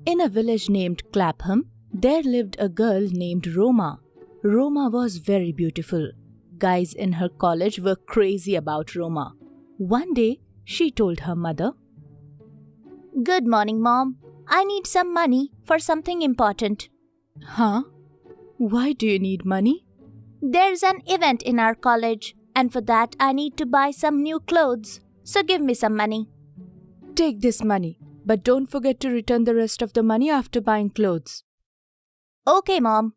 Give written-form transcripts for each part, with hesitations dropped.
In a village named Clapham, there lived a girl named Roma. Roma was very beautiful. Guys in her college were crazy about Roma. One day, she told her mother, Good morning, Mom. I need some money for something important. Huh? Why do you need money? There's an event in our college, and for that I need to buy some new clothes. So give me some money. Take this money, but don't forget to return the rest of the money after buying clothes. Okay, Mom.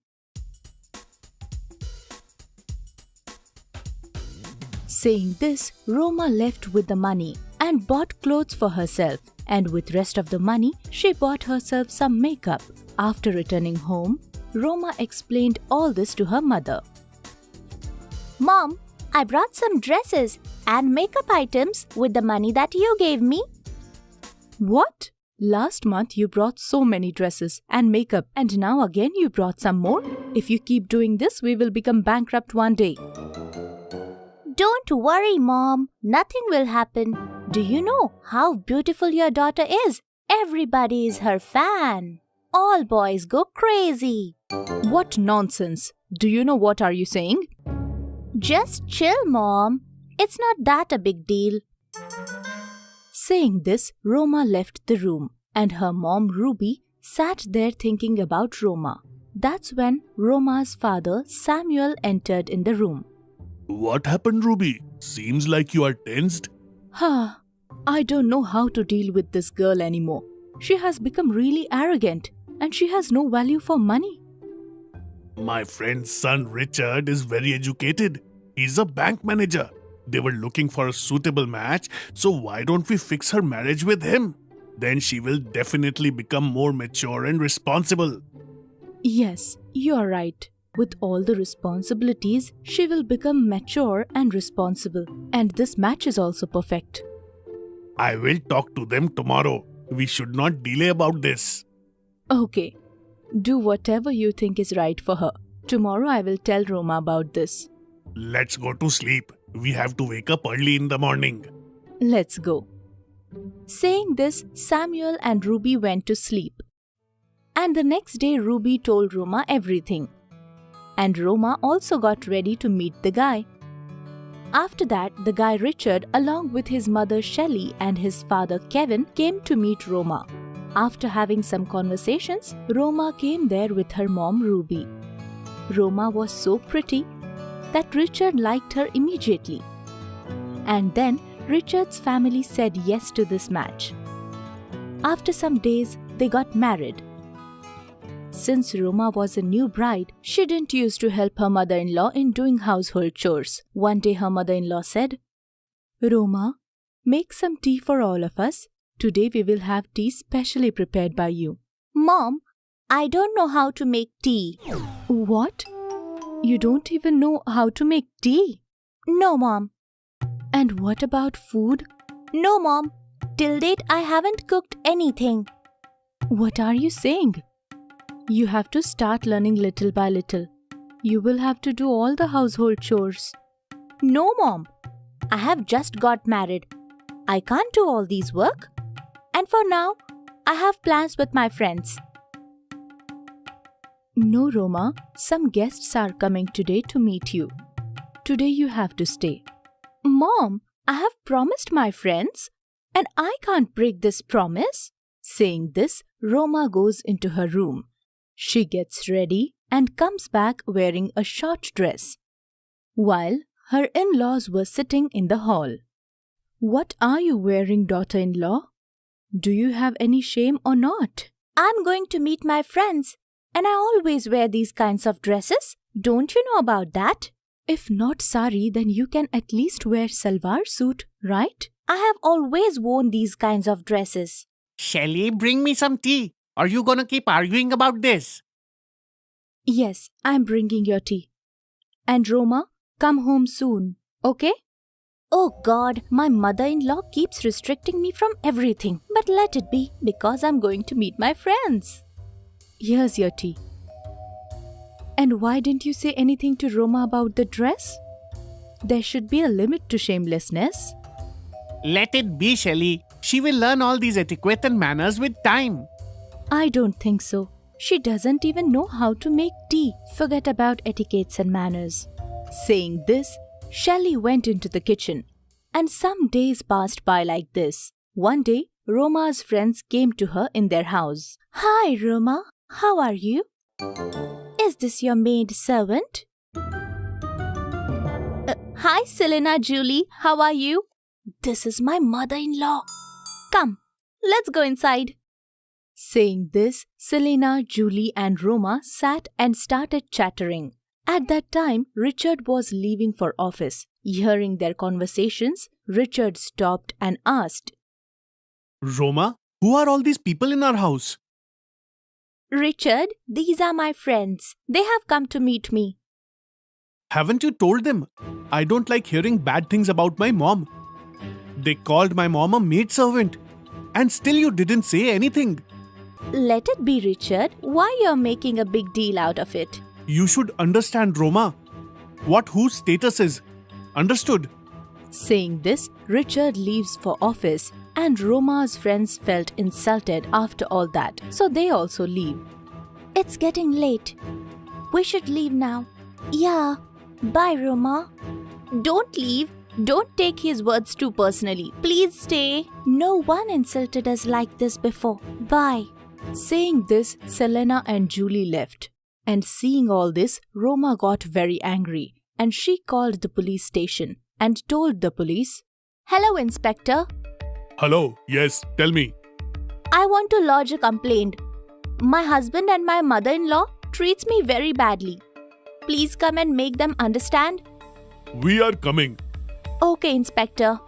Saying this, Roma left with the money and bought clothes for herself, and with rest of the money, she bought herself some makeup. After returning home, Roma explained all this to her mother. Mom, I brought some dresses and makeup items with the money that you gave me. What? Last month you brought so many dresses and makeup, and now again you brought some more? If you keep doing this, we will become bankrupt one day. Don't worry, Mom. Nothing will happen. Do you know how beautiful your daughter is? Everybody is her fan. All boys go crazy. What nonsense! Do you know what are you saying? Just chill, Mom. It's not that a big deal. Saying this, Roma left the room, and her mom Ruby sat there thinking about Roma. That's when Roma's father Samuel entered in the room. What happened, Ruby? Seems like you are tensed. I don't know how to deal with this girl anymore. She has become really arrogant, and she has no value for money. My friend's son Richard is very educated. He's a bank manager. They were looking for a suitable match, so why don't we fix her marriage with him? Then she will definitely become more mature and responsible. Yes, you are right. With all the responsibilities, she will become mature and responsible. And this match is also perfect. I will talk to them tomorrow. We should not delay about this. Okay. Do whatever you think is right for her. Tomorrow I will tell Roma about this. Let's go to sleep. We have to wake up early in the morning. Let's go. Saying this, Samuel and Ruby went to sleep. And the next day, Ruby told Roma everything. And Roma also got ready to meet the guy. After that, the guy Richard, along with his mother Shelley and his father Kevin, came to meet Roma. After having some conversations, Roma came there with her mom Ruby. Roma was so pretty that Richard liked her immediately. And then Richard's family said yes to this match. After some days, they got married. Since Roma was a new bride, she didn't used to help her mother-in-law in doing household chores. One day her mother-in-law said, Roma, make some tea for all of us. Today we will have tea specially prepared by you. Mom, I don't know how to make tea. What? You don't even know how to make tea? No, Mom. And what about food? No, Mom. Till date, I haven't cooked anything. What are you saying? You have to start learning little by little. You will have to do all the household chores. No, Mom. I have just got married. I can't do all these work. And for now, I have plans with my friends. No, Roma. Some guests are coming today to meet you. Today you have to stay. Mom, I have promised my friends, and I can't break this promise. Saying this, Roma goes into her room. She gets ready and comes back wearing a short dress, while her in-laws were sitting in the hall. What are you wearing, daughter-in-law? Do you have any shame or not? I'm going to meet my friends, and I always wear these kinds of dresses. Don't you know about that? If not sari, then you can at least wear salwar suit, right? I have always worn these kinds of dresses. Shelley, bring me some tea. Are you gonna keep arguing about this? Yes, I'm bringing your tea. And Roma, come home soon, okay? Oh God, my mother-in-law keeps restricting me from everything. But let it be, because I'm going to meet my friends. Here's your tea. And why didn't you say anything to Roma about the dress? There should be a limit to shamelessness. Let it be, Shelley. She will learn all these etiquette and manners with time. I don't think so. She doesn't even know how to make tea. Forget about etiquettes and manners. Saying this, Shelley went into the kitchen. And some days passed by like this. One day, Roma's friends came to her in their house. Hi, Roma. How are you? Is this your maid servant? Hi, Selena, Julie. How are you? This is my mother-in-law. Come, let's go inside. Saying this, Selena, Julie and Roma sat and started chattering. At that time, Richard was leaving for office. Hearing their conversations, Richard stopped and asked, Roma, who are all these people in our house? Richard, these are my friends. They have come to meet me. Haven't you told them? I don't like hearing bad things about my mom. They called my mom a maid servant. And still you didn't say anything. Let it be, Richard. Why you're making a big deal out of it? You should understand, Roma. What whose status is. Understood? Saying this, Richard leaves for office and Roma's friends felt insulted after all that. So they also leave. It's getting late. We should leave now. Yeah. Bye, Roma. Don't leave. Don't take his words too personally. Please stay. No one insulted us like this before. Bye. Saying this, Selena and Julie left. And seeing all this, Roma got very angry and she called the police station and told the police, Hello, Inspector. Hello, yes, tell me. I want to lodge a complaint. My husband and my mother-in-law treats me very badly. Please come and make them understand. We are coming. Okay, Inspector.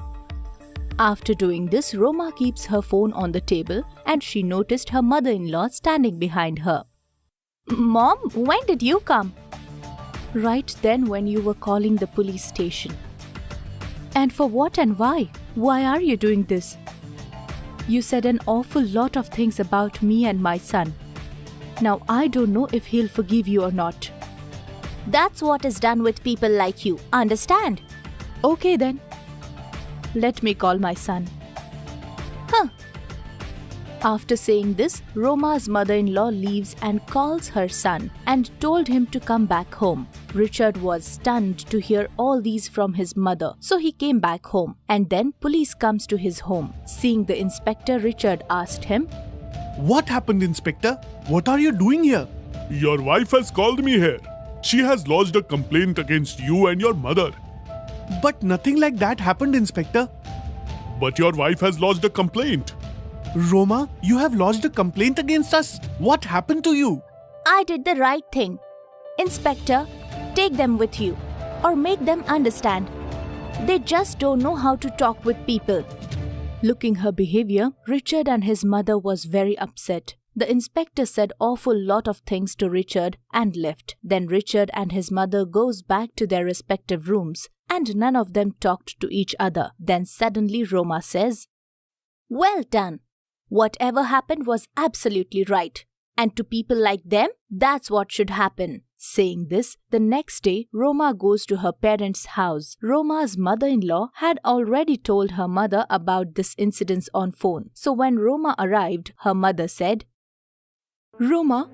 After doing this, Roma keeps her phone on the table and she noticed her mother-in-law standing behind her. Mom, when did you come? Right then when you were calling the police station. And for what and why? Why are you doing this? You said an awful lot of things about me and my son. Now I don't know if he'll forgive you or not. That's what is done with people like you, understand? Okay then. Let me call my son. Huh. After saying this, Roma's mother-in-law leaves and calls her son and told him to come back home. Richard was stunned to hear all these from his mother, so he came back home. And then police comes to his home. Seeing the inspector, Richard asked him, What happened, Inspector? What are you doing here? Your wife has called me here. She has lodged a complaint against you and your mother. But nothing like that happened, Inspector. But your wife has lodged a complaint. Roma, you have lodged a complaint against us. What happened to you? I did the right thing. Inspector, take them with you or make them understand. They just don't know how to talk with people. Looking her behavior, Richard and his mother was very upset. The inspector said awful lot of things to Richard and left. Then Richard and his mother goes back to their respective rooms and none of them talked to each other. Then suddenly Roma says, Well done. Whatever happened was absolutely right. And to people like them, that's what should happen. Saying this, the next day, Roma goes to her parents' house. Roma's mother-in-law had already told her mother about this incident on phone. So when Roma arrived, her mother said, Roma,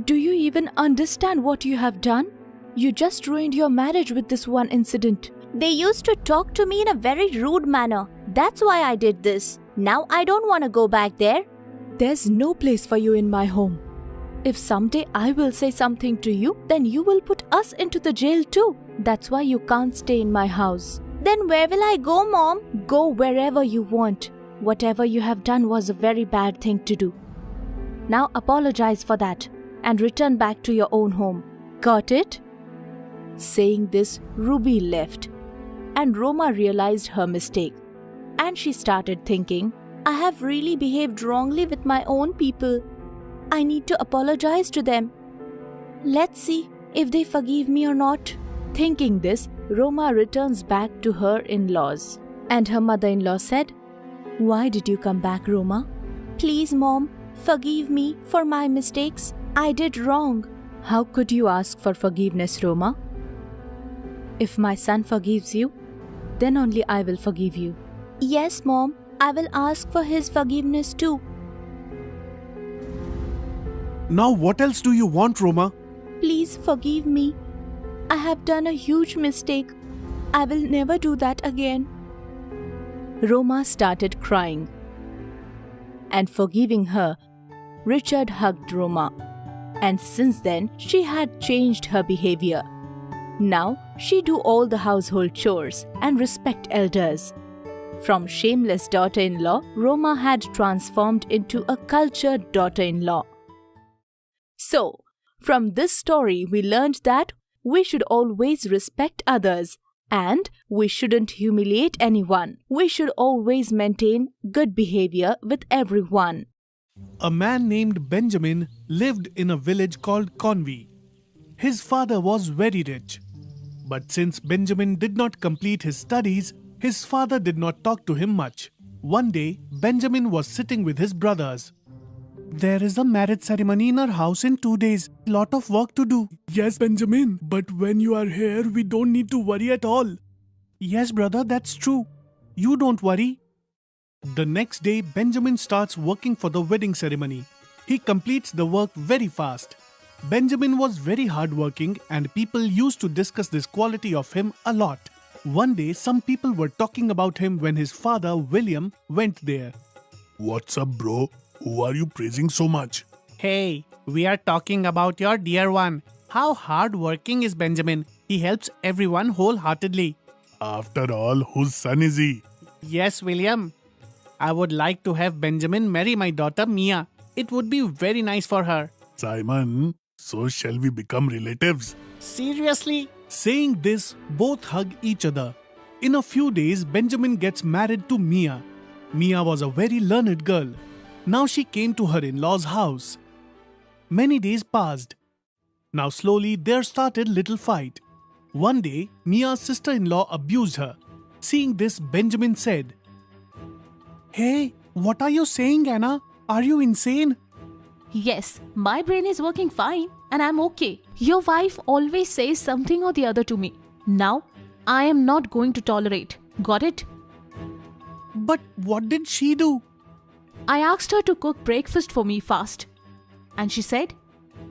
do you even understand what you have done? You just ruined your marriage with this one incident. They used to talk to me in a very rude manner. That's why I did this. Now I don't want to go back there. There's no place for you in my home. If someday I will say something to you, then you will put us into the jail too. That's why you can't stay in my house. Then where will I go, Mom? Go wherever you want. Whatever you have done was a very bad thing to do. Now apologize for that and return back to your own home. Got it? Saying this, Ruby left. And Roma realized her mistake. And she started thinking, I have really behaved wrongly with my own people. I need to apologize to them. Let's see if they forgive me or not. Thinking this, Roma returns back to her in-laws. And her mother-in-law said, Why did you come back, Roma? Please, Mom, forgive me for my mistakes. I did wrong. How could you ask for forgiveness, Roma? If my son forgives you, then only I will forgive you. Yes, Mom, I will ask for his forgiveness too. Now what else do you want, Roma? Please forgive me. I have done a huge mistake. I will never do that again. Roma started crying. And forgiving her, Richard hugged Roma. And since then, she had changed her behavior. Now, she do all the household chores and respect elders. From shameless daughter-in-law, Roma had transformed into a cultured daughter-in-law. So, from this story, we learned that we should always respect others and we shouldn't humiliate anyone. We should always maintain good behavior with everyone. A man named Benjamin lived in a village called Conwy. His father was very rich. But since Benjamin did not complete his studies, his father did not talk to him much. One day, Benjamin was sitting with his brothers. There is a marriage ceremony in our house in 2 days. Lot of work to do. Yes, Benjamin, but when you are here, we don't need to worry at all. Yes, brother, that's true. You don't worry. The next day, Benjamin starts working for the wedding ceremony. He completes the work very fast. Benjamin was very hardworking and people used to discuss this quality of him a lot. One day, some people were talking about him when his father, William, went there. What's up, bro? Who are you praising so much? Hey, we are talking about your dear one. How hardworking is Benjamin? He helps everyone wholeheartedly. After all, whose son is he? Yes, William. I would like to have Benjamin marry my daughter Mia. It would be very nice for her. Simon, so shall we become relatives? Seriously? Saying this, both hug each other. In a few days, Benjamin gets married to Mia. Mia was a very learned girl. Now she came to her in-laws' house. Many days passed. Now slowly there started little fight. One day, Mia's sister-in-law abused her. Seeing this, Benjamin said, "Hey, what are you saying, Anna? Are you insane?" Yes, my brain is working fine and I'm okay. Your wife always says something or the other to me. Now, I am not going to tolerate. Got it? But what did she do? I asked her to cook breakfast for me fast. And she said,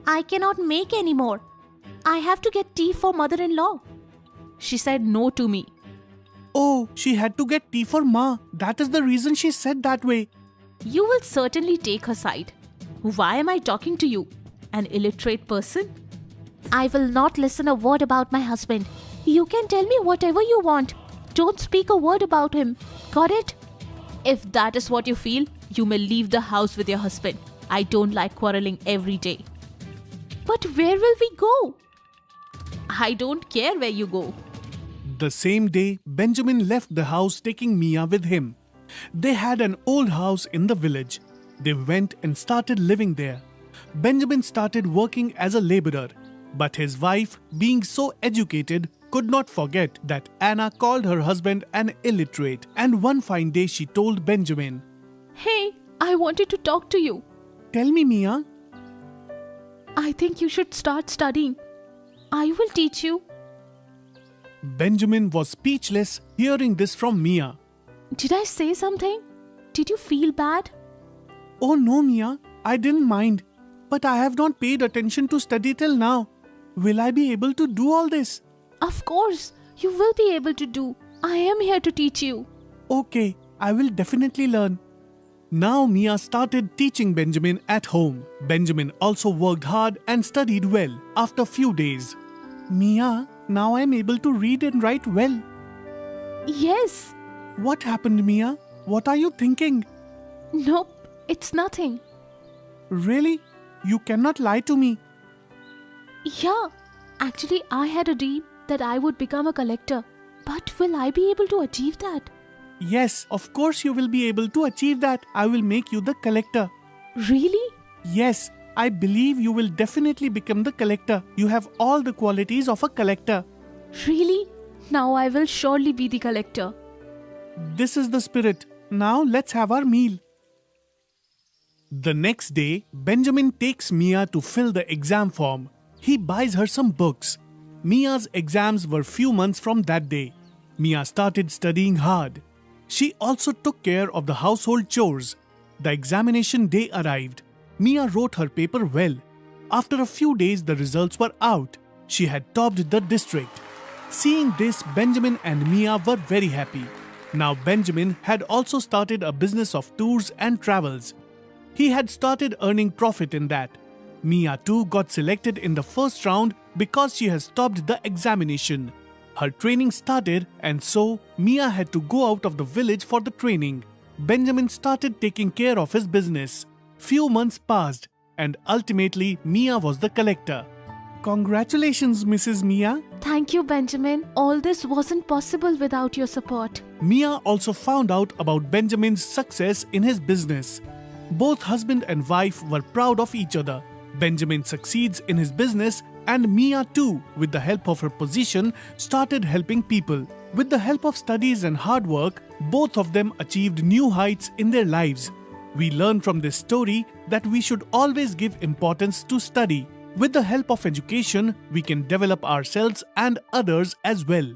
I cannot make any more. I have to get tea for mother-in-law. She said no to me. Oh, she had to get tea for Ma. That is the reason she said that way. You will certainly take her side. Why am I talking to you? An illiterate person? I will not listen a word about my husband. You can tell me whatever you want. Don't speak a word about him. Got it? If that is what you feel, you may leave the house with your husband. I don't like quarreling every day. But where will we go? I don't care where you go. The same day, Benjamin left the house taking Mia with him. They had an old house in the village. They went and started living there. Benjamin started working as a laborer. But his wife, being so educated, could not forget that Anna called her husband an illiterate. And one fine day she told Benjamin, Hey, I wanted to talk to you. "Tell me, Mia." I think you should start studying. I will teach you. Benjamin was speechless hearing this from Mia. Did I say something? Did you feel bad? "Oh no, Mia, I didn't mind. But I have not paid attention to study till now. Will I be able to do all this?" Of course, you will be able to do. I am here to teach you. "Okay, I will definitely learn." Now Mia started teaching Benjamin at home. Benjamin also worked hard and studied well. After few days, "Mia, now I am able to read and write well." Yes. "What happened, Mia? What are you thinking?" Nope, it's nothing. "Really? You cannot lie to me." Yeah, actually I had a dream that I would become a collector. But will I be able to achieve that? "Yes, of course you will be able to achieve that. I will make you the collector." Really? "Yes, I believe you will definitely become the collector. You have all the qualities of a collector." Really? Now I will surely be the collector. This is the spirit. Now let's have our meal. The next day, Benjamin takes Mia to fill the exam form. He buys her some books. Mia's exams were few months from that day. Mia started studying hard. She also took care of the household chores. The examination day arrived. Mia wrote her paper well. After a few days, the results were out. She had topped the district. Seeing this, Benjamin and Mia were very happy. Now Benjamin had also started a business of tours and travels. He had started earning profit in that. Mia too got selected in the first round because she has topped the examination. Her training started, and so Mia had to go out of the village for the training. Benjamin started taking care of his business. Few months passed, and ultimately Mia was the collector. Congratulations, Mrs. Mia. Thank you, Benjamin. All this wasn't possible without your support. Mia also found out about Benjamin's success in his business. Both husband and wife were proud of each other. Benjamin succeeds in his business, and Mia too, with the help of her position, started helping people. With the help of studies and hard work, both of them achieved new heights in their lives. We learn from this story that we should always give importance to study. With the help of education, we can develop ourselves and others as well.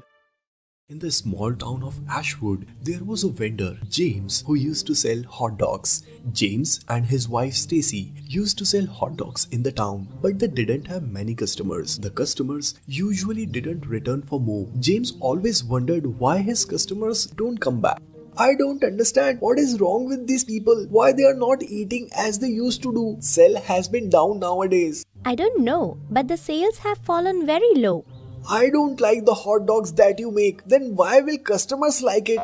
In the small town of Ashwood, there was a vendor, James, who used to sell hot dogs. James and his wife Stacy used to sell hot dogs in the town, but they didn't have many customers. The customers usually didn't return for more. James always wondered why his customers don't come back. I don't understand what is wrong with these people, why they are not eating as they used to do. Sale has been down nowadays. I don't know, but the sales have fallen very low. I don't like the hot dogs that you make. Then why will customers like it?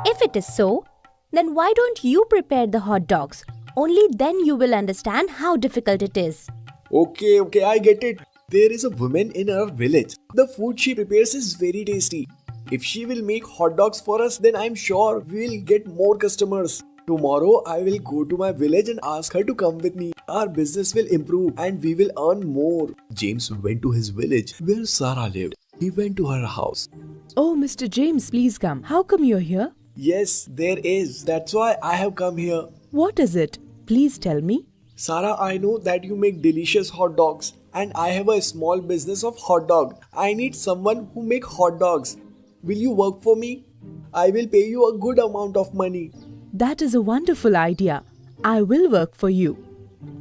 If it is so, then why don't you prepare the hot dogs? Only then you will understand how difficult it is. Okay, I get it. There is a woman in our village. The food she prepares is very tasty. If she will make hot dogs for us, then I'm sure we'll get more customers. Tomorrow I will go to my village and ask her to come with me. Our business will improve and we will earn more. James went to his village where Sarah lived. He went to her house. Oh, Mr. James, please come. How come you're here? Yes, there is. That's why I have come here. What is it? Please tell me. Sarah, I know that you make delicious hot dogs and I have a small business of hot dog. I need someone who make hot dogs. Will you work for me? I will pay you a good amount of money. That is a wonderful idea. I will work for you.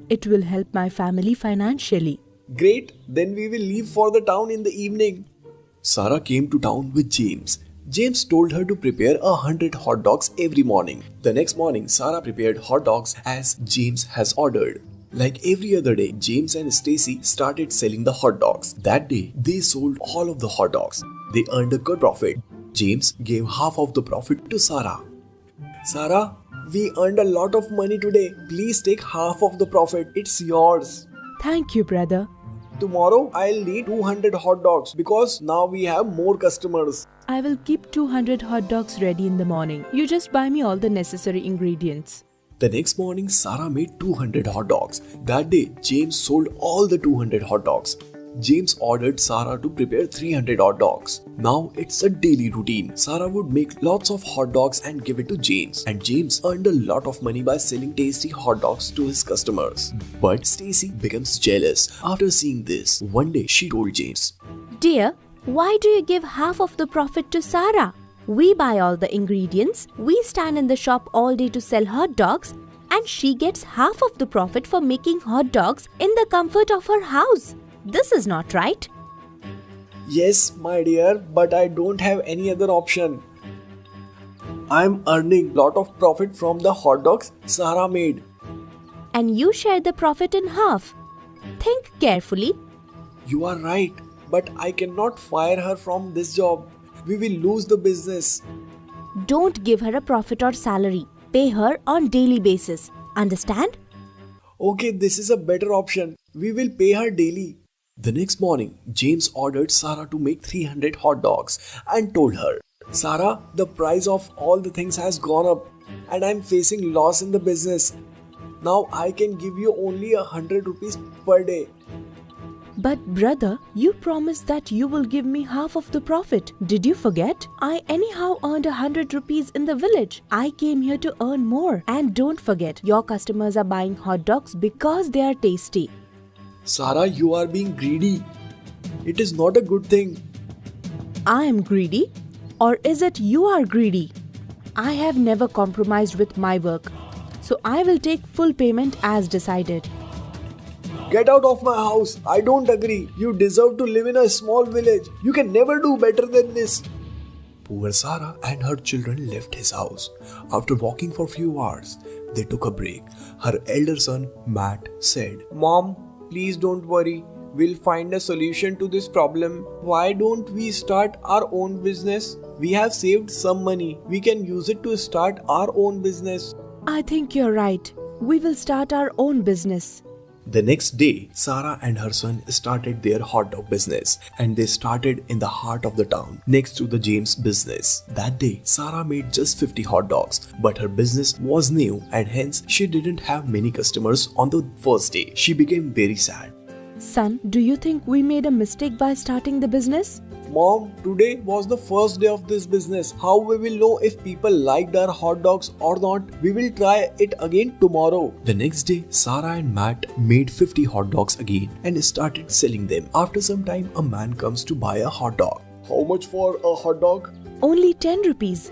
It will help my family financially. Great, then we will leave for the town in the evening. Sarah came to town with James. James told her to prepare 100 hot dogs every morning. The next morning, Sarah prepared hot dogs as James has ordered. Like every other day, James and Stacy started selling the hot dogs. That day, they sold all of the hot dogs. They earned a good profit. James gave half of the profit to Sarah. Sarah, we earned a lot of money today. Please take half of the profit. It's yours. Thank you, brother. Tomorrow, I'll need 200 hot dogs because now we have more customers. I will keep 200 hot dogs ready in the morning. You just buy me all the necessary ingredients. The next morning, Sarah made 200 hot dogs. That day, James sold all the 200 hot dogs. James ordered Sarah to prepare 300 hot dogs. Now it's a daily routine. Sarah would make lots of hot dogs and give it to James. And James earned a lot of money by selling tasty hot dogs to his customers. But Stacy becomes jealous after seeing this. One day she told James, Dear, why do you give half of the profit to Sarah? We buy all the ingredients, we stand in the shop all day to sell hot dogs, and she gets half of the profit for making hot dogs in the comfort of her house. This is not right. Yes, my dear, but I don't have any other option. I'm earning lot of profit from the hot dogs Sarah made. And you share the profit in half. Think carefully. You are right, but I cannot fire her from this job. We will lose the business. Don't give her a profit or salary. Pay her on daily basis. Understand? Okay, this is a better option. We will pay her daily. The next morning, James ordered Sarah to make 300 hot dogs and told her, Sarah, the price of all the things has gone up and I'm facing loss in the business. Now I can give you only 100 rupees per day. But brother, you promised that you will give me half of the profit. Did you forget? I anyhow earned 100 rupees in the village. I came here to earn more. And don't forget, your customers are buying hot dogs because they are tasty. Sarah, you are being greedy. It is not a good thing. I am greedy? Or is it you are greedy? I have never compromised with my work. So I will take full payment as decided. Get out of my house. I don't agree. You deserve to live in a small village. You can never do better than this. Poor Sarah and her children left his house. After walking for few hours, they took a break. Her elder son, Matt, said, Mom, please don't worry. We'll find a solution to this problem. Why don't we start our own business? We have saved some money. We can use it to start our own business. I think you're right. We will start our own business. The next day, Sarah and her son started their hot dog business, and they started in the heart of the town, next to the James business. That day, Sarah made just 50 hot dogs, but her business was new and hence she didn't have many customers on the first day. She became very sad. Son, do you think we made a mistake by starting the business? Mom, today was the first day of this business. How we will know if people liked our hot dogs or not? We will try it again tomorrow. The next day, Sarah and Matt made 50 hot dogs again and started selling them. After some time, a man comes to buy a hot dog. How much for a hot dog? Only 10 rupees.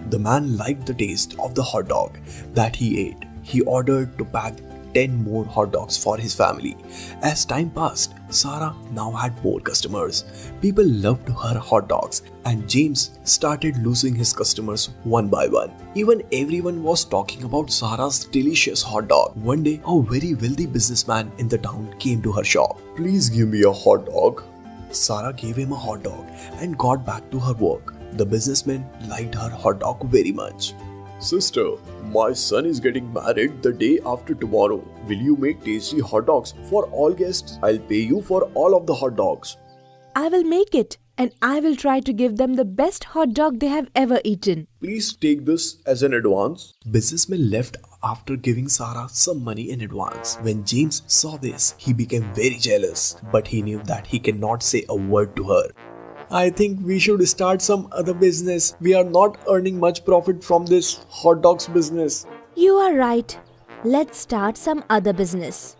The man liked the taste of the hot dog that he ate. He ordered to pack 10 more hot dogs for his family. As time passed, Sarah now had more customers. People loved her hot dogs, and James started losing his customers one by one. Even everyone was talking about Sarah's delicious hot dog. One day, a very wealthy businessman in the town came to her shop. Please give me a hot dog. Sarah gave him a hot dog and got back to her work. The businessman liked her hot dog very much. Sister, my son is getting married the day after tomorrow. Will you make tasty hot dogs for all guests? I'll pay you for all of the hot dogs. I will make it, and I will try to give them the best hot dog they have ever eaten. Please take this as an advance. Businessman left after giving Sarah some money in advance. When James saw this, he became very jealous, but he knew that he cannot say a word to her. I think we should start some other business. We are not earning much profit from this hot dogs business. You are right. Let's start some other business.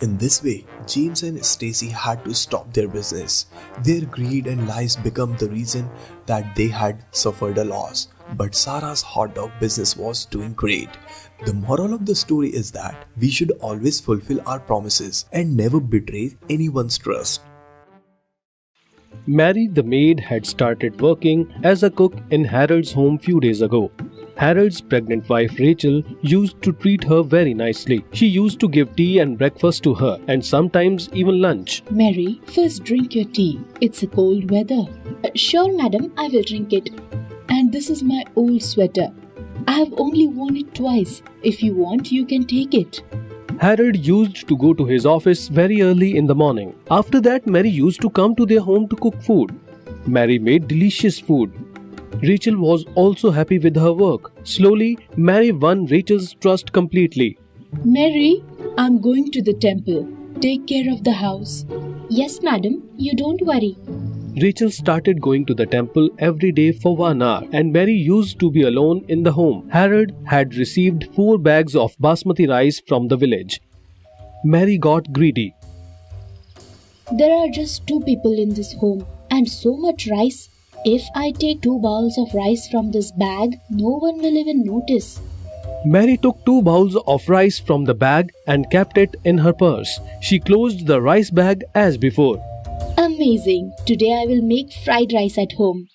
In this way, James and Stacy had to stop their business. Their greed and lies became the reason that they had suffered a loss. But Sarah's hot dog business was doing great. The moral of the story is that we should always fulfill our promises and never betray anyone's trust. Mary the maid had started working as a cook in Harold's home few days ago. Harold's pregnant wife Rachel used to treat her very nicely. She used to give tea and breakfast to her and sometimes even lunch. Mary, first drink your tea. It's a cold weather. Sure, madam, I will drink it. And this is my old sweater. I have only worn it twice. If you want, you can take it. Harold used to go to his office very early in the morning. After that, Mary used to come to their home to cook food. Mary made delicious food. Rachel was also happy with her work. Slowly, Mary won Rachel's trust completely. Mary, I'm going to the temple. Take care of the house. Yes, madam, you don't worry. Rachel started going to the temple every day for 1 hour and Mary used to be alone in the home. Harold had received 4 bags of basmati rice from the village. Mary got greedy. There are just 2 people in this home and so much rice. If I take 2 bowls of rice from this bag, no one will even notice. Mary took 2 bowls of rice from the bag and kept it in her purse. She closed the rice bag as before. Amazing! Today I will make fried rice at home.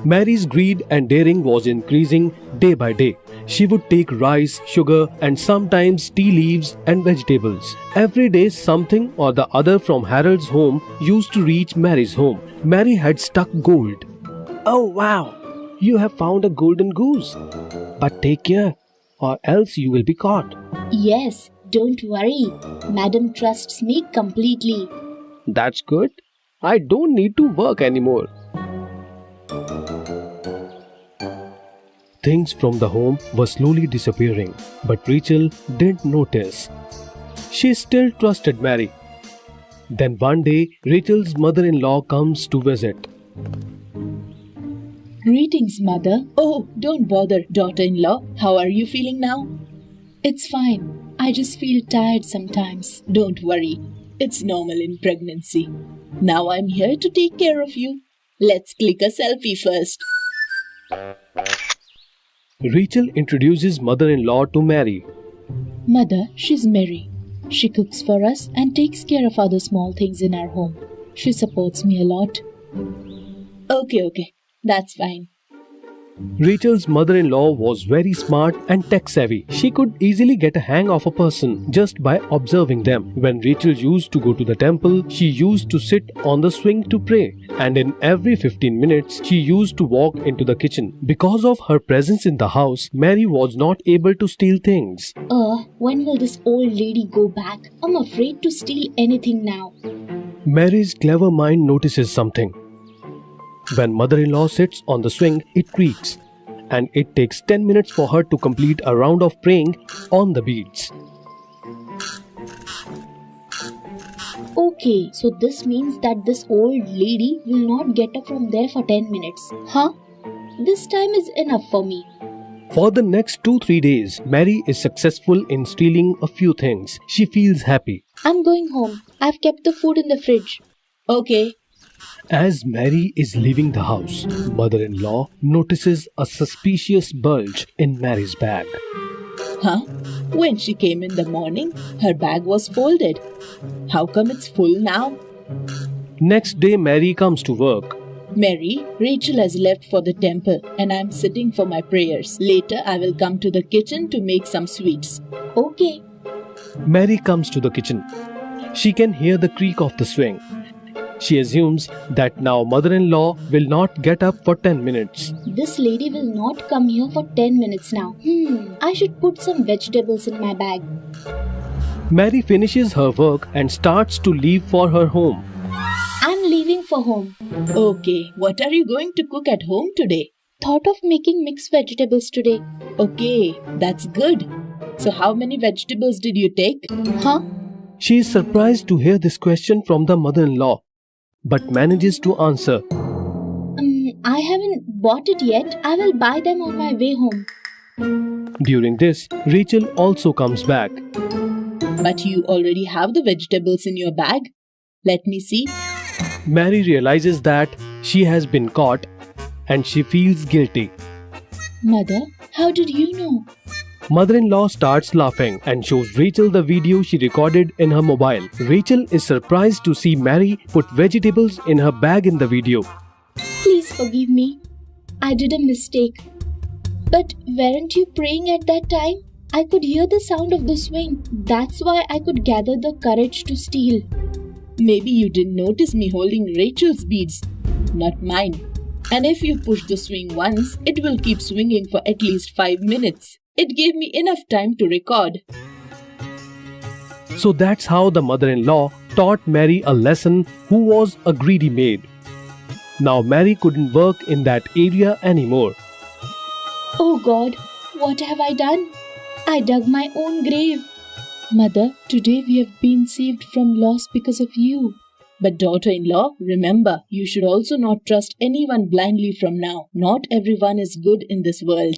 Mary's greed and daring was increasing day by day. She would take rice, sugar, and sometimes tea leaves and vegetables. Every day something or the other from Harold's home used to reach Mary's home. Mary had stuck gold. Oh wow! You have found a golden goose. But take care, or else you will be caught. Yes, don't worry. Madam trusts me completely. That's good. I don't need to work anymore. Things from the home were slowly disappearing, but Rachel didn't notice. She still trusted Mary. Then one day, Rachel's mother-in-law comes to visit. Greetings, mother. Oh, don't bother, daughter-in-law. How are you feeling now? It's fine. I just feel tired sometimes. Don't worry. It's normal in pregnancy. Now I'm here to take care of you. Let's click a selfie first. Rachel introduces mother-in-law to Mary. Mother, she's Mary. She cooks for us and takes care of other small things in our home. She supports me a lot. Okay, that's fine. Rachel's mother-in-law was very smart and tech-savvy. She could easily get a hang of a person just by observing them. When Rachel used to go to the temple, she used to sit on the swing to pray. And in every 15 minutes, she used to walk into the kitchen. Because of her presence in the house, Mary was not able to steal things. When will this old lady go back? I'm afraid to steal anything now. Mary's clever mind notices something. When mother-in-law sits on the swing, it creaks, and it takes 10 minutes for her to complete a round of praying on the beads. Okay, so this means that this old lady will not get up from there for 10 minutes. Huh? This time is enough for me. For the next 2-3 days, Mary is successful in stealing a few things. She feels happy. I'm going home. I've kept the food in the fridge. Okay. As Mary is leaving the house, mother-in-law notices a suspicious bulge in Mary's bag. Huh? When she came in the morning, her bag was folded. How come it's full now? Next day, Mary comes to work. Mary, Rachel has left for the temple and I'm sitting for my prayers. Later, I will come to the kitchen to make some sweets. Okay. Mary comes to the kitchen. She can hear the creak of the swing. She assumes that now mother-in-law will not get up for 10 minutes. This lady will not come here for 10 minutes now. I should put some vegetables in my bag. Mary finishes her work and starts to leave for her home. I'm leaving for home. Okay, what are you going to cook at home today? Thought of making mixed vegetables today. Okay, that's good. So how many vegetables did you take? Huh? She is surprised to hear this question from the mother-in-law, but manages to answer. I haven't bought it yet. I will buy them on my way home. During this, Rachel also comes back. But you already have the vegetables in your bag. Let me see. Mary realizes that she has been caught and she feels guilty. Mother, how did you know? Mother-in-law starts laughing and shows Rachel the video she recorded in her mobile. Rachel is surprised to see Mary put vegetables in her bag in the video. Please forgive me. I did a mistake. But weren't you praying at that time? I could hear the sound of the swing. That's why I could gather the courage to steal. Maybe you didn't notice me holding Rachel's beads, not mine. And if you push the swing once, it will keep swinging for at least 5 minutes. It gave me enough time to record. So that's how the mother-in-law taught Mary a lesson who was a greedy maid. Now Mary couldn't work in that area anymore. Oh God, what have I done? I dug my own grave. Mother, today we have been saved from loss because of you. But daughter-in-law, remember, you should also not trust anyone blindly from now. Not everyone is good in this world.